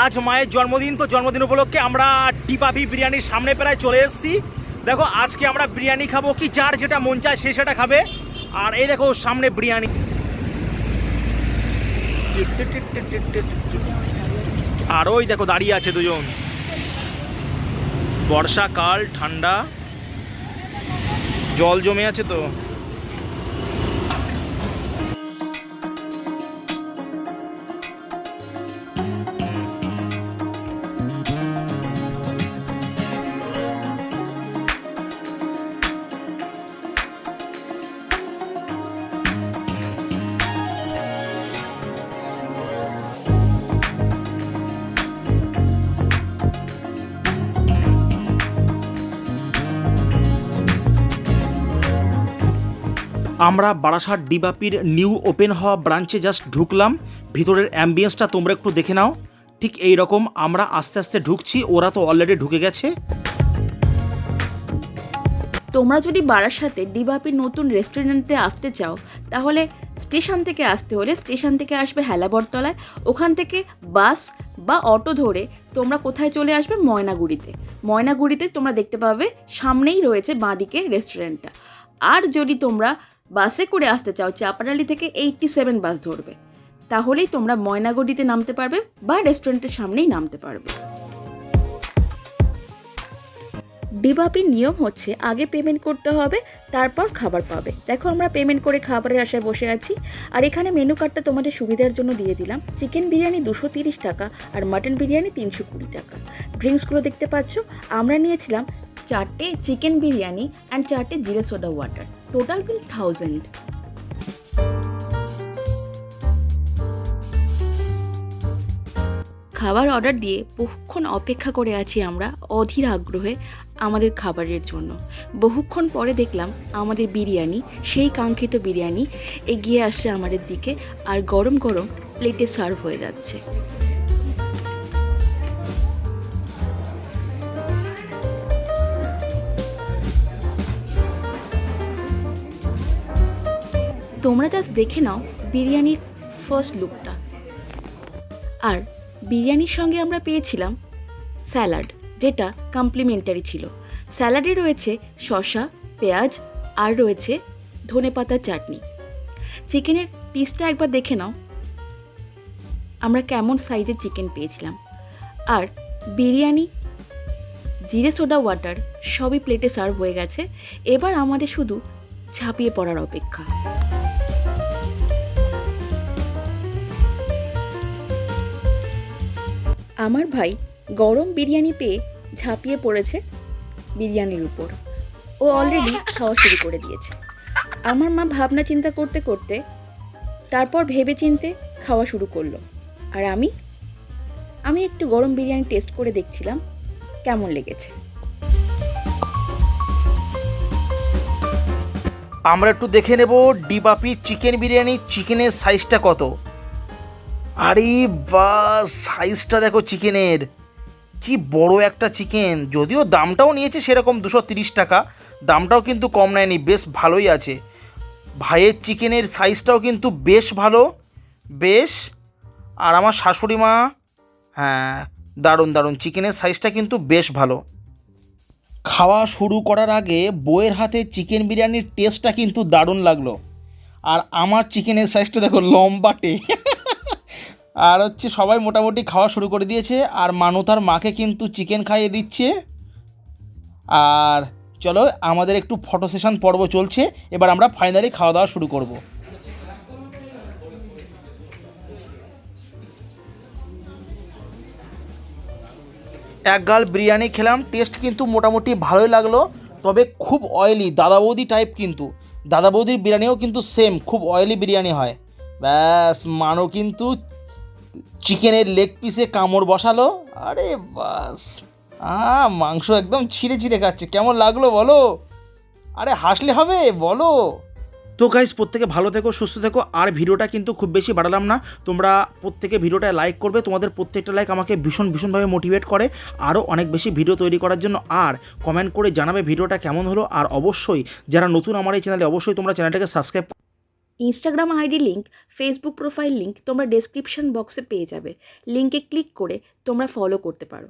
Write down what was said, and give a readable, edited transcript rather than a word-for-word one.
আজ মায়ের জন্মদিন, তো জন্মদিন উপলক্ষে আমরা বাপি বিরিয়ানির সামনে প্রায় চলে এসেছি। দেখো আজকে আমরা বিরিয়ানি খাবো, কি যার যেটা মন চায় সে সেটা খাবে। আর এই দেখো সামনে বিরিয়ানি, আর ওই দেখো দাঁড়িয়ে আছে দুজন। বর্ষাকাল, ঠান্ডা, জল জমে আছে তো। আমরা বারাসাত বাপির নিউ ওপেন হওয়া ব্রাঞ্চে জাস্ট ঢুকলাম। ভিতরের অ্যাম্বিয়েন্সটা তোমরা একটু দেখে নাও। ঠিক এই রকম আমরা আস্তে আস্তে ঢুকছি, ওরা তো অলরেডি ঢুকে গেছে। তোমরা যদি বারাসাতে বাপির নতুন রেস্টুরেন্টে আসতে চাও তাহলে স্টেশন থেকে আসতে হলে স্টেশন থেকে আসবে হেলাবরতলায়, ওখান থেকে বাস বা অটো ধরে তোমরা কোথায় চলে আসবে, ময়নাগুড়িতে। ময়নাগুড়িতে তোমরা দেখতে পাবে সামনেই রয়েছে বাঁদিকে রেস্টুরেন্টটা। আর যদি তোমরা বাসে করে আসতে চাও চাপাডালি থেকে 87 বাস ধরবে, তাহলেই তোমরা ময়নাগুড়িতে নামতে পারবে বা রেস্টুরেন্টের সামনেই নামতে পারবে। বাপির নিয়ম হচ্ছে আগে পেমেন্ট করতে হবে, তারপর খাবার পাবে। দেখো আমরা পেমেন্ট করে খাবারের আশায় বসে আছি। আর এখানে মেনু কার্ডটা তোমাদের সুবিধার জন্য দিয়ে দিলাম। চিকেন বিরিয়ানি 230 টাকা আর মাটন বিরিয়ানি 320 টাকা। ড্রিঙ্কসগুলো দেখতে পাচ্ছ। আমরা নিয়েছিলাম 4টে চিকেন বিরিয়ানি অ্যান্ড 4টে জিরে সোডা ওয়াটার। Total bill 1000। খাবার অর্ডার দিয়ে বহুক্ষণ অপেক্ষা করে আছি আমরা অধীর আগ্রহে আমাদের খাবারের জন্য। বহুক্ষণ পরে দেখলাম আমাদের বিরিয়ানি, সেই কাঙ্ক্ষিত বিরিয়ানি এগিয়ে আসছে আমাদের দিকে আর গরম গরম প্লেটে সার্ভ হয়ে যাচ্ছে। তোমরা জাস্ট দেখে নাও বিরিয়ানির ফার্স্ট লুকটা। আর বিরিয়ানির সঙ্গে আমরা পেয়েছিলাম স্যালাড, যেটা কমপ্লিমেন্টারি ছিল। স্যালাডে রয়েছে শসা, পেঁয়াজ আর রয়েছে ধনেপাতার চাটনি। চিকেনের পিসটা একবার দেখে নাও আমরা কেমন সাইজের চিকেন পেয়েছিলাম। আর বিরিয়ানি, জিরে সোডা ওয়াটার সবই প্লেটে সার্ভ হয়ে গেছে। এবার আমাদের শুধু ঝাঁপিয়ে পড়ার অপেক্ষা। আমার ভাই গরম বিরিয়ানি পেয়ে ঝাঁপিয়ে পড়েছে বিরিয়ানির উপর। ও অলরেডি খাওয়া শুরু করে দিয়েছে। আমার মা ভাবনা চিন্তা করতে করতে তারপর ভেবে চিনতে খাওয়া শুরু করলো। আর আমি একটু গরম বিরিয়ানি টেস্ট করে দেখছিলাম কেমন লেগেছে। আমরা একটু দেখে নেব বাপি চিকেন বিরিয়ানি চিকেনের সাইজটা কত। আরে বাস, সাইজটা দেখো চিকেনের, কি বড় একটা চিকেন। যদিও দামটাও নিয়েছে সেরকম 230 টাকা, দামটাও কিন্তু কম নেয়নি, বেশ ভালোই আছে। ভাইয়ের চিকেনের সাইজটাও কিন্তু বেশ ভালো, বেশ। আর আমার শাশুড়ি মা, হ্যাঁ দারুণ দারুণ, চিকেনের সাইজটা কিন্তু বেশ ভালো। খাওয়া শুরু করার আগে বউয়ের হাতে চিকেন বিরিয়ানির টেস্টটা কিন্তু দারুণ লাগলো। আর আমার চিকেনের সাইজটা দেখো, লম্বাটে। আর হচ্ছে সবাই মোটামুটি খাওয়া শুরু করে দিয়েছে। আর মানু তার মাকে কিন্তু চিকেন খাইয়ে দিচ্ছে। আর চলো আমাদের একটু ফটো সেশন পর্ব চলছে, এবার আমরা ফাইনালি খাওয়া দাওয়া শুরু করব। এক গাল বিরিয়ানি খেলাম, টেস্ট কিন্তু মোটামুটি ভালোই লাগলো, তবে খুব অয়েলি, দাদা বৌদি টাইপ। কিন্তু দাদা বৌদির বিরিয়ানিও কিন্তু সেম, খুব অয়েলি বিরিয়ানি হয়। ব্যাস, মানু কিন্তু চিকেনের লেগ পিসে কামড় বসালো। আরে বাস, মাংস একদম ছিঁড়ে ছিঁড়ে খাচ্ছে। কেমন লাগলো বলো? আরে হাসলে হবে, বলো। তো গাইস, প্রত্যেকে ভালো থেকো, সুস্থ থেকো। আর ভিডিওটা কিন্তু খুব বেশি বাড়ালাম না, তোমরা প্রত্যেকে ভিডিওটা লাইক করবে। তোমাদের প্রত্যেকটা লাইক আমাকে ভীষণভাবে মোটিভেট করে আরও অনেক বেশি ভিডিও তৈরি করার জন্য। আর কমেন্ট করে জানাবে ভিডিওটা কেমন হলো। আর অবশ্যই যারা নতুন আমার এই চ্যানেলে, অবশ্যই তোমরা চ্যানেলটাকে subscribe Instagram ID link, Facebook profile link তোমরা ডেসক্রিপশন বক্সে পেয়ে যাবে। লিঙ্কে ক্লিক করে তোমরা ফলো করতে পারো।